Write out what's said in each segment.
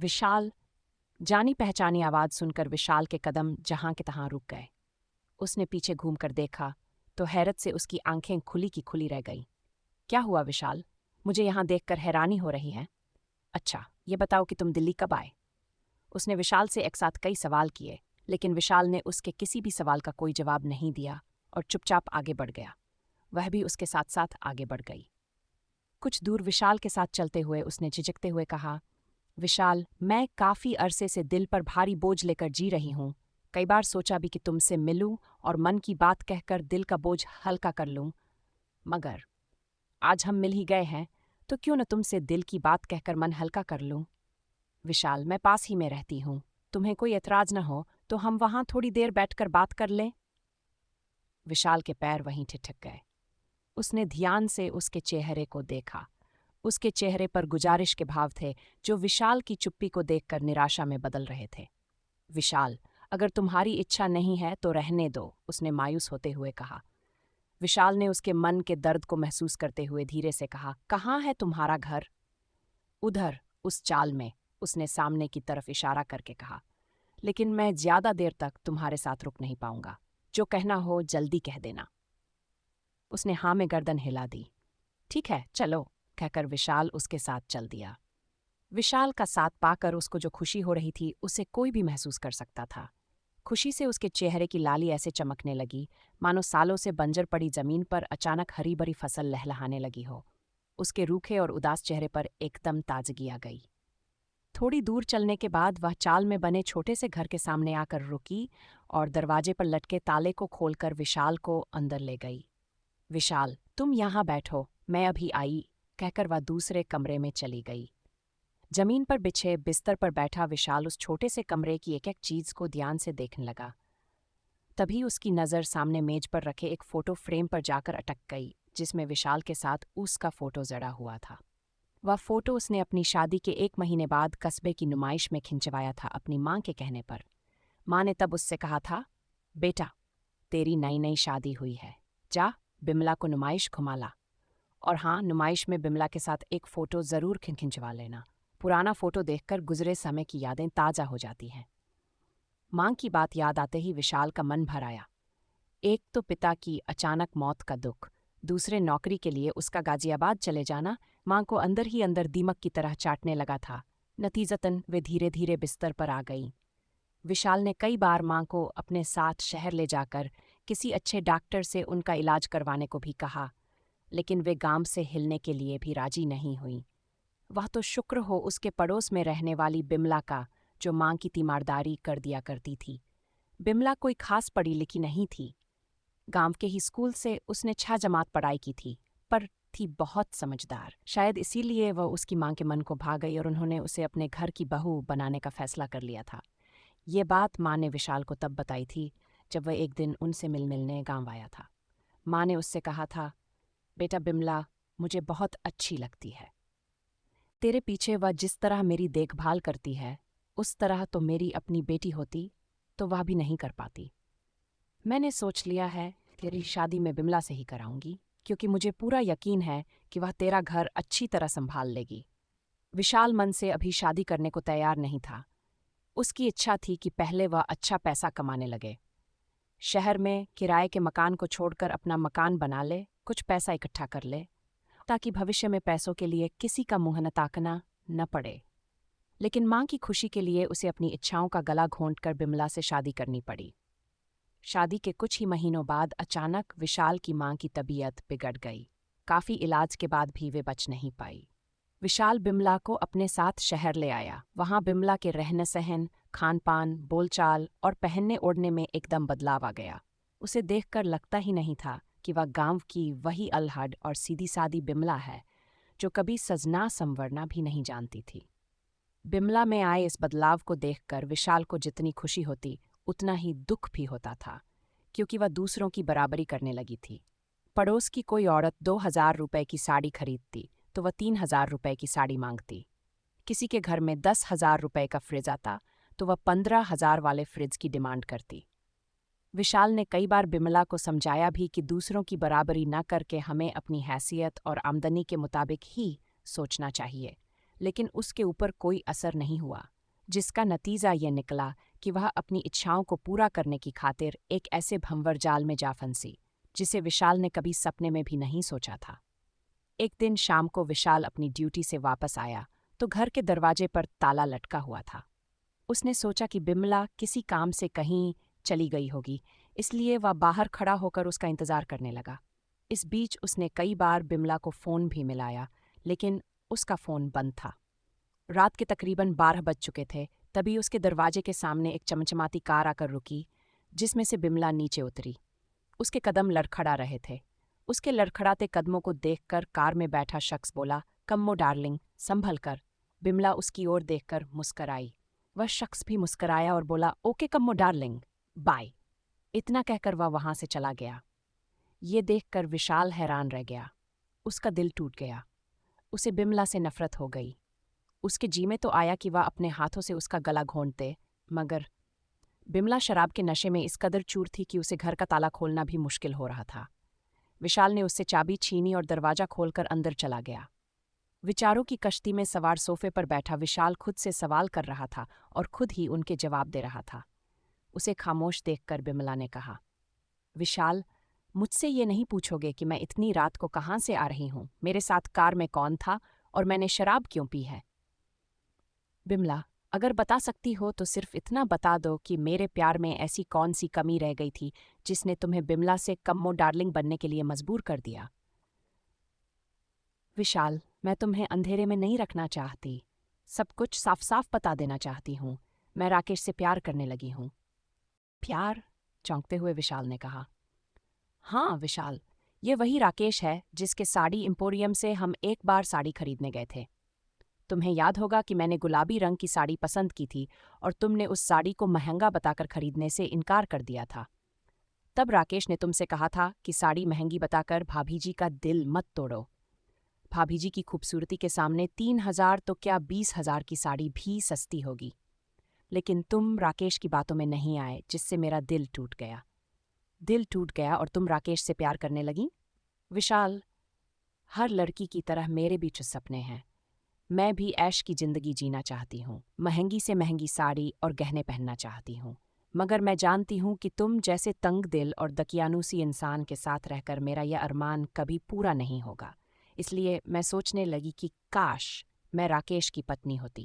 विशाल। जानी पहचानी आवाज़ सुनकर विशाल के कदम जहां के तहां रुक गए। उसने पीछे घूमकर देखा तो हैरत से उसकी आंखें खुली की खुली रह गईं। क्या हुआ विशाल? मुझे यहां देखकर हैरानी हो रही है। अच्छा, ये बताओ कि तुम दिल्ली कब आए? उसने विशाल से एक साथ कई सवाल किए, लेकिन विशाल ने उसके किसी भी सवाल का कोई जवाब नहीं दिया और चुपचाप आगे बढ़ गया। वह भी उसके साथ साथ आगे बढ़ गई। कुछ दूर विशाल के साथ चलते हुए उसने झिझकते हुए कहा, विशाल, मैं काफी अरसे से दिल पर भारी बोझ लेकर जी रही हूं। कई बार सोचा भी कि तुमसे मिलूं और मन की बात कहकर दिल का बोझ हल्का कर लूं, मगर आज हम मिल ही गए हैं तो क्यों न तुमसे दिल की बात कहकर मन हल्का कर लूं। विशाल, मैं पास ही में रहती हूं, तुम्हें कोई एतराज न हो तो हम वहां थोड़ी देर बैठकर बात कर लें। विशाल के पैर वहीं ठिठक गए। उसने ध्यान से उसके चेहरे को देखा। उसके चेहरे पर गुजारिश के भाव थे जो विशाल की चुप्पी को देखकर निराशा में बदल रहे थे। विशाल, अगर तुम्हारी इच्छा नहीं है तो रहने दो, उसने मायूस होते हुए कहा। विशाल ने उसके मन के दर्द को महसूस करते हुए धीरे से कहा, कहाँ है तुम्हारा घर? उधर, उस चाल में, उसने सामने की तरफ इशारा करके कहा। लेकिन मैं ज्यादा देर तक तुम्हारे साथ रुक नहीं पाऊंगा। जो कहना हो जल्दी कह देना। उसने हाँ में गर्दन हिला दी। ठीक है, चलो, कहकर विशाल उसके साथ चल दिया। विशाल का साथ पाकर उसको जो खुशी हो रही थी उसे कोई भी महसूस कर सकता था। खुशी से उसके चेहरे की लाली ऐसे चमकने लगी मानो सालों से बंजर पड़ी जमीन पर अचानक हरी भरी फसल लहलहाने लगी हो। उसके रूखे और उदास चेहरे पर एकदम ताजगी आ गई। थोड़ी दूर चलने के बाद वह चाल में बने छोटे से घर के सामने आकर रुकी और दरवाजे पर लटके ताले को खोलकर विशाल को अंदर ले गई। विशाल, तुम यहाँ बैठो, मैं अभी आई, कहकर वह दूसरे कमरे में चली गई। जमीन पर बिछे बिस्तर पर बैठा विशाल उस छोटे से कमरे की एक एक चीज को ध्यान से देखने लगा। तभी उसकी नज़र सामने मेज पर रखे एक फोटो फ्रेम पर जाकर अटक गई, जिसमें विशाल के साथ उसका फोटो जड़ा हुआ था। वह फोटो उसने अपनी शादी के 1 महीने बाद कस्बे की नुमाइश में खिंचवाया था, अपनी माँ के कहने पर। माँ ने तब उससे कहा था, बेटा, तेरी नई नई शादी हुई है, जा बिमला को नुमाइश घुमा ला। और हाँ, नुमाइश में बिमला के साथ एक फ़ोटो ज़रूर खिंचवा लेना। पुराना फ़ोटो देखकर गुजरे समय की यादें ताज़ा हो जाती हैं। माँ की बात याद आते ही विशाल का मन भर आया। एक तो पिता की अचानक मौत का दुख, दूसरे नौकरी के लिए उसका गाजियाबाद चले जाना माँ को अंदर ही अंदर दीमक की तरह चाटने लगा था। नतीजतन वे धीरे धीरे बिस्तर पर आ गई। विशाल ने कई बार माँ को अपने साथ शहर ले जाकर किसी अच्छे डॉक्टर से उनका इलाज करवाने को भी कहा, लेकिन वे गांव से हिलने के लिए भी राजी नहीं हुई। वह तो शुक्र हो उसके पड़ोस में रहने वाली बिमला का, जो माँ की तीमारदारी कर दिया करती थी। बिमला कोई खास पढ़ी लिखी नहीं थी। गांव के ही स्कूल से उसने 6 जमात पढ़ाई की थी, पर थी बहुत समझदार। शायद इसीलिए वह उसकी माँ के मन को भा गई और उन्होंने उसे अपने घर की बहू बनाने का फैसला कर लिया था। ये बात माँ ने विशाल को तब बताई थी जब वह एक दिन उनसे मिलने गांव आया था। माँ ने उससे कहा था, बेटा बिमला मुझे बहुत अच्छी लगती है। तेरे पीछे वह जिस तरह मेरी देखभाल करती है, उस तरह तो मेरी अपनी बेटी होती तो वह भी नहीं कर पाती। मैंने सोच लिया है तेरी शादी में बिमला से ही कराऊंगी, क्योंकि मुझे पूरा यकीन है कि वह तेरा घर अच्छी तरह संभाल लेगी। विशाल मन से अभी शादी करने को तैयार नहीं था। उसकी इच्छा थी कि पहले वह अच्छा पैसा कमाने लगे। शहर में किराए के मकान को छोड़कर अपना मकान बना ले, कुछ पैसा इकट्ठा कर ले, ताकि भविष्य में पैसों के लिए किसी का मुंह न ताकना न पड़े। लेकिन माँ की खुशी के लिए उसे अपनी इच्छाओं का गला घोंटकर बिमला से शादी करनी पड़ी। शादी के कुछ ही महीनों बाद अचानक विशाल की माँ की तबीयत बिगड़ गई। काफी इलाज के बाद भी वे बच नहीं पाई। विशाल बिमला को अपने साथ शहर ले आया। वहां बिमला के रहन सहन, खान पान, बोलचाल और पहनने ओढ़ने में एकदम बदलाव आ गया। उसे देखकर लगता ही नहीं था कि वह गांव की वही अल्हड़ और सीधी सादी बिमला है, जो कभी सजना संवरना भी नहीं जानती थी। बिमला में आए इस बदलाव को देखकर विशाल को जितनी खुशी होती, उतना ही दुख भी होता था, क्योंकि वह दूसरों की बराबरी करने लगी थी। पड़ोस की कोई औरत 2,000 रुपए की साड़ी खरीदती तो वह 3,000 रुपए की साड़ी मांगती। किसी के घर में 10,000 रुपए का फ्रिज आता तो वह 15,000 वाले फ्रिज की डिमांड करती। विशाल ने कई बार बिमला को समझाया भी कि दूसरों की बराबरी न करके हमें अपनी हैसियत और आमदनी के मुताबिक ही सोचना चाहिए, लेकिन उसके ऊपर कोई असर नहीं हुआ, जिसका नतीजा ये निकला कि वह अपनी इच्छाओं को पूरा करने की खातिर एक ऐसे भंवर जाल में जा फंसी जिसे विशाल ने कभी सपने में भी नहीं सोचा था। एक दिन शाम को विशाल अपनी ड्यूटी से वापस आया तो घर के दरवाजे पर ताला लटका हुआ था। उसने सोचा कि बिमला किसी काम से कहीं चली गई होगी, इसलिए वह बाहर खड़ा होकर उसका इंतजार करने लगा। इस बीच उसने कई बार बिमला को फ़ोन भी मिलाया, लेकिन उसका फ़ोन बंद था। रात के तकरीबन 12 बज चुके थे, तभी उसके दरवाजे के सामने एक चमचमाती कार आकर रुकी, जिसमें से बिमला नीचे उतरी। उसके कदम लड़खड़ा रहे थे। उसके लड़खड़ाते कदमों को देखकर कार में बैठा शख्स बोला, कम्मो डार्लिंग, संभल कर। बिमला उसकी ओर देखकर मुस्कराई। वह शख्स भी मुस्कराया और बोला, ओके कम्मो डार्लिंग, बाय। इतना कहकर वह वहां से चला गया। ये देखकर विशाल हैरान रह गया। उसका दिल टूट गया। उसे बिमला से नफरत हो गई। उसके जी में तो आया कि वह अपने हाथों से उसका गला घोंटते, मगर बिमला शराब के नशे में इस कदर चूर थी कि उसे घर का ताला खोलना भी मुश्किल हो रहा था। विशाल ने उससे चाबी छीनी और दरवाजा खोलकर अंदर चला गया। विचारों की कश्ती में सवार सोफे पर बैठा विशाल खुद से सवाल कर रहा था और खुद ही उनके जवाब दे रहा था। उसे खामोश देखकर बिमला ने कहा, विशाल, मुझसे ये नहीं पूछोगे कि मैं इतनी रात को कहाँ से आ रही हूँ, मेरे साथ कार में कौन था और मैंने शराब क्यों पी है? बिमला, अगर बता सकती हो तो सिर्फ इतना बता दो कि मेरे प्यार में ऐसी कौन सी कमी रह गई थी जिसने तुम्हें बिमला से कम्मो डार्लिंग बनने के लिए मजबूर कर दिया। विशाल, मैं तुम्हें अंधेरे में नहीं रखना चाहती। सब कुछ साफ साफ बता देना चाहती हूँ। मैं राकेश से प्यार करने लगी हूँ। प्यार? चौंकते हुए विशाल ने कहा। हाँ विशाल, ये वही राकेश है जिसके साड़ी एम्पोरियम से हम एक बार साड़ी खरीदने गए थे। तुम्हें याद होगा कि मैंने गुलाबी रंग की साड़ी पसंद की थी और तुमने उस साड़ी को महंगा बताकर खरीदने से इनकार कर दिया था। तब राकेश ने तुमसे कहा था कि साड़ी महंगी बताकर भाभी जी का दिल मत तोड़ो। भाभी जी की खूबसूरती के सामने 3,000 तो क्या 20,000 की साड़ी भी सस्ती होगी। लेकिन तुम राकेश की बातों में नहीं आए, जिससे मेरा दिल टूट गया। दिल टूट गया और तुम राकेश से प्यार करने लगी। विशाल, हर लड़की की तरह मेरे भी कुछ सपने हैं। मैं भी ऐश की जिंदगी जीना चाहती हूँ, महंगी से महंगी साड़ी और गहने पहनना चाहती हूँ। मगर मैं जानती हूँ कि तुम जैसे तंग दिल और दकियानूसी इंसान के साथ रहकर मेरा यह अरमान कभी पूरा नहीं होगा। इसलिए मैं सोचने लगी कि काश मैं राकेश की पत्नी होती।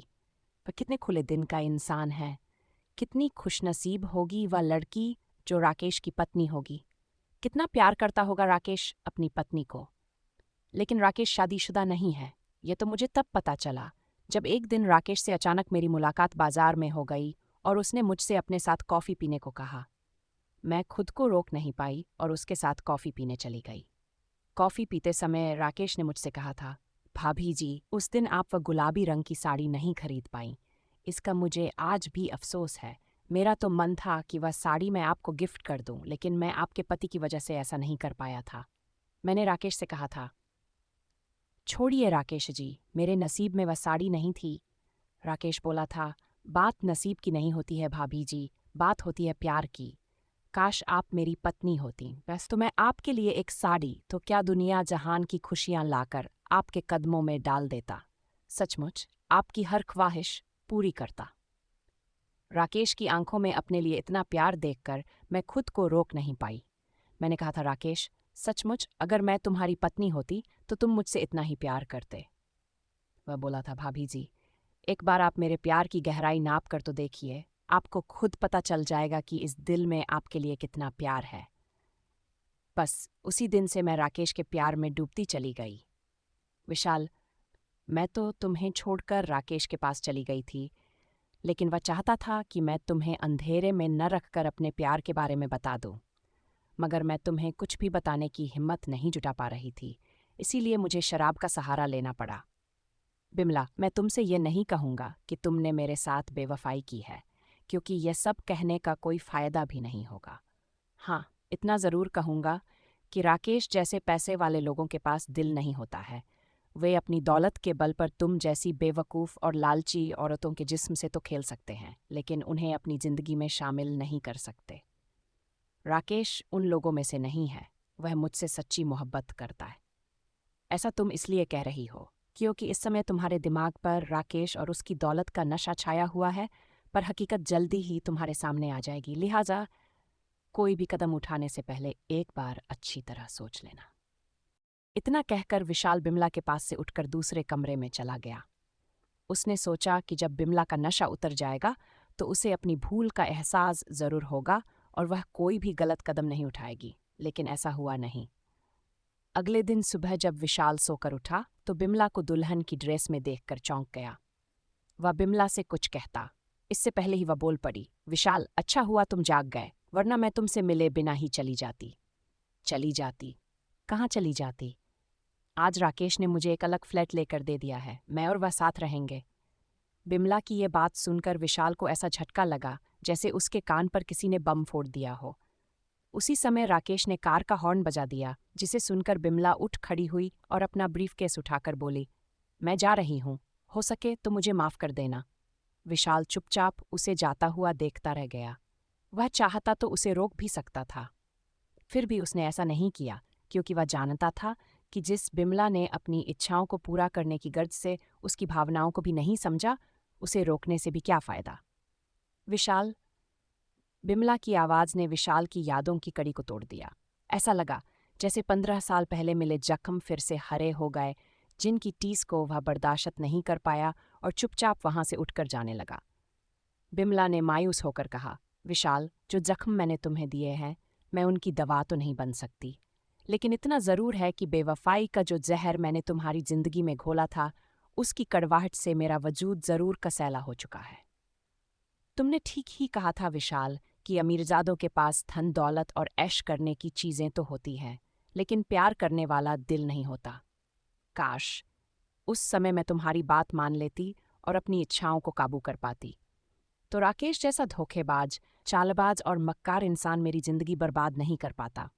वह कितने खुले दिन का इंसान है। कितनी खुशनसीब होगी वह लड़की जो राकेश की पत्नी होगी। कितना प्यार करता होगा राकेश अपनी पत्नी को। लेकिन राकेश शादीशुदा नहीं है। ये तो मुझे तब पता चला जब एक दिन राकेश से अचानक मेरी मुलाकात बाजार में हो गई और उसने मुझसे अपने साथ कॉफ़ी पीने को कहा। मैं खुद को रोक नहीं पाई और उसके साथ कॉफ़ी पीने चली गई। कॉफ़ी पीते समय राकेश ने मुझसे कहा था, भाभी जी, उस दिन आप वह गुलाबी रंग की साड़ी नहीं खरीद पाईं। इसका मुझे आज भी अफसोस है। मेरा तो मन था कि वह साड़ी मैं आपको गिफ्ट कर दूं, लेकिन मैं आपके पति की वजह से ऐसा नहीं कर पाया था। मैंने राकेश से कहा था, छोड़िए राकेश जी, मेरे नसीब में वह साड़ी नहीं थी। राकेश बोला था, बात नसीब की नहीं होती है भाभी जी, बात होती है प्यार की। काश आप मेरी पत्नी होती, बस तो मैं आपके लिए एक साड़ी तो क्या दुनिया जहान की खुशियां लाकर आपके कदमों में डाल देता। सचमुच आपकी हर ख्वाहिश पूरी करता। राकेश की आंखों में अपने लिए इतना प्यार देखकर मैं खुद को रोक नहीं पाई। मैंने कहा था, राकेश, सचमुच अगर मैं तुम्हारी पत्नी होती तो तुम मुझसे इतना ही प्यार करते। वह बोला था, भाभी जी, एक बार आप मेरे प्यार की गहराई नाप कर तो देखिए, आपको खुद पता चल जाएगा कि इस दिल में आपके लिए कितना प्यार है। बस उसी दिन से मैं राकेश के प्यार में डूबती चली गई। विशाल, मैं तो तुम्हें छोड़कर राकेश के पास चली गई थी, लेकिन वह चाहता था कि मैं तुम्हें अंधेरे में न रखकर अपने प्यार के बारे में बता दूं। मगर मैं तुम्हें कुछ भी बताने की हिम्मत नहीं जुटा पा रही थी, इसीलिए मुझे शराब का सहारा लेना पड़ा। बिमला, मैं तुमसे ये नहीं कहूँगा कि तुमने मेरे साथ बेवफाई की है, क्योंकि यह सब कहने का कोई फ़ायदा भी नहीं होगा। हाँ, इतना ज़रूर कहूँगा कि राकेश जैसे पैसे वाले लोगों के पास दिल नहीं होता है। वे अपनी दौलत के बल पर तुम जैसी बेवकूफ़ और लालची औरतों के जिस्म से तो खेल सकते हैं, लेकिन उन्हें अपनी ज़िंदगी में शामिल नहीं कर सकते। राकेश उन लोगों में से नहीं है। वह मुझसे सच्ची मोहब्बत करता है। ऐसा तुम इसलिए कह रही हो क्योंकि इस समय तुम्हारे दिमाग पर राकेश और उसकी दौलत का नशा छाया हुआ है, पर हकीकत जल्दी ही तुम्हारे सामने आ जाएगी। लिहाजा कोई भी कदम उठाने से पहले एक बार अच्छी तरह सोच लेना। इतना कहकर विशाल बिमला के पास से उठकर दूसरे कमरे में चला गया। उसने सोचा कि जब बिमला का नशा उतर जाएगा तो उसे अपनी भूल का एहसास जरूर होगा और वह कोई भी गलत कदम नहीं उठाएगी, लेकिन ऐसा हुआ नहीं। अगले दिन सुबह जब विशाल सोकर उठा तो बिमला को दुल्हन की ड्रेस में देखकर चौंक गया। वह बिमला से कुछ कहता, इससे पहले ही वह बोल पड़ी, विशाल, अच्छा हुआ तुम जाग गए, वरना मैं तुमसे मिले बिना ही चली जाती। चली जाती? कहाँ चली जाती? आज राकेश ने मुझे एक अलग फ्लैट लेकर दे दिया है, मैं और वह साथ रहेंगे। बिमला की ये बात सुनकर विशाल को ऐसा झटका लगा जैसे उसके कान पर किसी ने बम फोड़ दिया हो। उसी समय राकेश ने कार का हॉर्न बजा दिया, जिसे सुनकर बिमला उठ खड़ी हुई और अपना ब्रीफकेस उठाकर बोली, मैं जा रही हूँ, हो सके तो मुझे माफ कर देना। विशाल चुपचाप उसे जाता हुआ देखता रह गया। वह चाहता तो उसे रोक भी सकता था, फिर भी उसने ऐसा नहीं किया, क्योंकि वह जानता था कि जिस बिमला ने अपनी इच्छाओं को पूरा करने की गर्ज से उसकी भावनाओं को भी नहीं समझा, उसे रोकने से भी क्या फायदा। विशाल। बिमला की आवाज ने विशाल की यादों की कड़ी को तोड़ दिया। ऐसा लगा जैसे 15 साल पहले मिले जख्म फिर से हरे हो गए, जिनकी टीस को वह बर्दाश्त नहीं कर पाया और चुपचाप वहां से उठकर जाने लगा। बिमला ने मायूस होकर कहा, विशाल, जो जख्म मैंने तुम्हें दिए हैं, मैं उनकी दवा तो नहीं बन सकती, लेकिन इतना जरूर है कि बेवफाई का जो जहर मैंने तुम्हारी जिंदगी में घोला था, उसकी कड़वाहट से मेरा वजूद जरूर कसैला हो चुका है। तुमने ठीक ही कहा था विशाल कि अमीरजादों के पास धन दौलत और ऐश करने की चीजें तो होती हैं, लेकिन प्यार करने वाला दिल नहीं होता। काश उस समय मैं तुम्हारी बात मान लेती और अपनी इच्छाओं को काबू कर पाती, तो राकेश जैसा धोखेबाज, चालबाज और मक्कार इंसान मेरी जिंदगी बर्बाद नहीं कर पाता।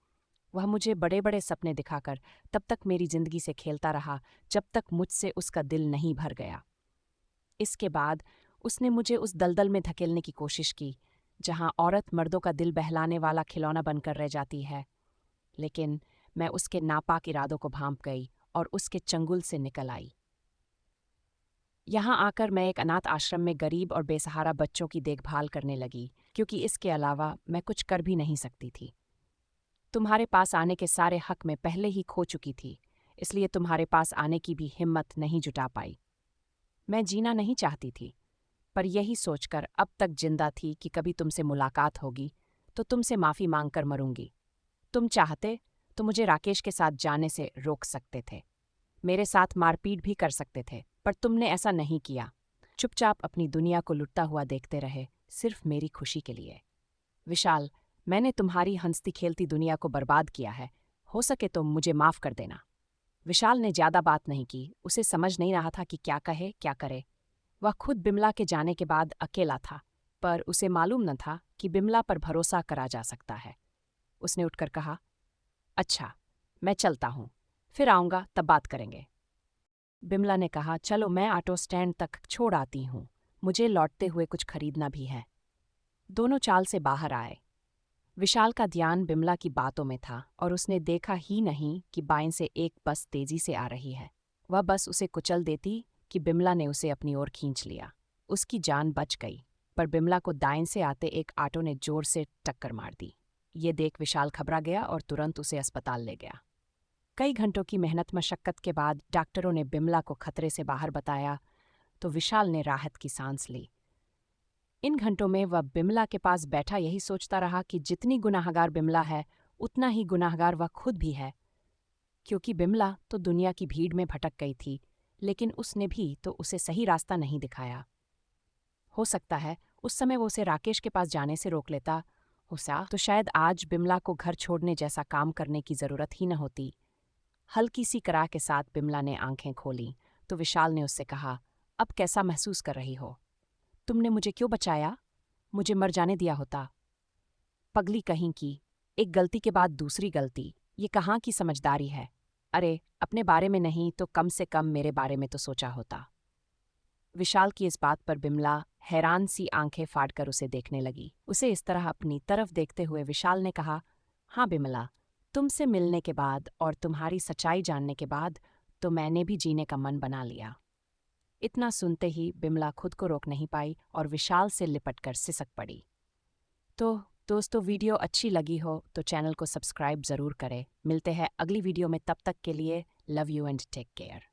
वह मुझे बड़े बड़े सपने दिखाकर तब तक मेरी जिंदगी से खेलता रहा जब तक मुझसे उसका दिल नहीं भर गया। इसके बाद उसने मुझे उस दलदल में धकेलने की कोशिश की जहां औरत मर्दों का दिल बहलाने वाला खिलौना बनकर रह जाती है, लेकिन मैं उसके नापाक इरादों को भांप गई और उसके चंगुल से निकल आई। यहाँ आकर मैं एक अनाथ आश्रम में गरीब और बेसहारा बच्चों की देखभाल करने लगी, क्योंकि इसके अलावा मैं कुछ कर भी नहीं सकती थी। तुम्हारे पास आने के सारे हक मैं पहले ही खो चुकी थी, इसलिए तुम्हारे पास आने की भी हिम्मत नहीं जुटा पाई। मैं जीना नहीं चाहती थी, पर यही सोचकर अब तक जिंदा थी कि कभी तुमसे मुलाकात होगी तो तुमसे माफ़ी मांगकर मरूंगी। तुम चाहते तो मुझे राकेश के साथ जाने से रोक सकते थे, मेरे साथ मारपीट भी कर सकते थे, पर तुमने ऐसा नहीं किया। चुपचाप अपनी दुनिया को लुटता हुआ देखते रहे, सिर्फ मेरी खुशी के लिए। विशाल, मैंने तुम्हारी हंसती खेलती दुनिया को बर्बाद किया है, हो सके तो मुझे माफ़ कर देना। विशाल ने ज्यादा बात नहीं की, उसे समझ नहीं रहा था कि क्या कहे क्या करे। वह खुद बिमला के जाने के बाद अकेला था, पर उसे मालूम न था कि बिमला पर भरोसा करा जा सकता है। उसने उठकर कहा, अच्छा, मैं चलता हूँ, फिर आऊँगा तब बात करेंगे। बिमला ने कहा, चलो मैं ऑटो स्टैंड तक छोड़ आती हूँ, मुझे लौटते हुए कुछ खरीदना भी है। दोनों चाल से बाहर आए। विशाल का ध्यान बिमला की बातों में था और उसने देखा ही नहीं कि बाएं से एक बस तेजी से आ रही है। वह बस उसे कुचल देती कि बिमला ने उसे अपनी ओर खींच लिया। उसकी जान बच गई, पर बिमला को दाएं से आते एक ऑटो ने जोर से टक्कर मार दी। ये देख विशाल घबरा गया और तुरंत उसे अस्पताल ले गया। कई घंटों की मेहनत मशक्कत के बाद डॉक्टरों ने बिमला को खतरे से बाहर बताया तो विशाल ने राहत की सांस ली। इन घंटों में वह बिमला के पास बैठा यही सोचता रहा कि जितनी गुनाहगार बिमला है, उतना ही गुनाहगार वह खुद भी है, क्योंकि बिमला तो दुनिया की भीड़ में भटक गई थी, लेकिन उसने भी तो उसे सही रास्ता नहीं दिखाया। हो सकता है उस समय वो उसे राकेश के पास जाने से रोक लेता, तो शायद आज बिमला को घर छोड़ने जैसा काम करने की जरूरत ही न होती। हल्की सी कराह के साथ बिमला ने आंखें खोली तो विशाल ने उससे कहा, अब कैसा महसूस कर रही हो? तुमने मुझे क्यों बचाया? मुझे मर जाने दिया होता। पगली कहीं की, एक गलती के बाद दूसरी गलती, ये कहाँ की समझदारी है? अरे, अपने बारे में नहीं तो कम से कम मेरे बारे में तो सोचा होता। विशाल की इस बात पर बिमला हैरान सी आंखें फाड़कर उसे देखने लगी। उसे इस तरह अपनी तरफ देखते हुए विशाल ने कहा, हाँ बिमला, तुमसे मिलने के बाद और तुम्हारी सच्चाई जानने के बाद तो मैंने भी जीने का मन बना लिया। इतना सुनते ही बिमला खुद को रोक नहीं पाई और विशाल से लिपट कर सिसक पड़ी। तो दोस्तों, वीडियो अच्छी लगी हो तो चैनल को सब्सक्राइब ज़रूर करें। मिलते हैं अगली वीडियो में, तब तक के लिए love you and take care.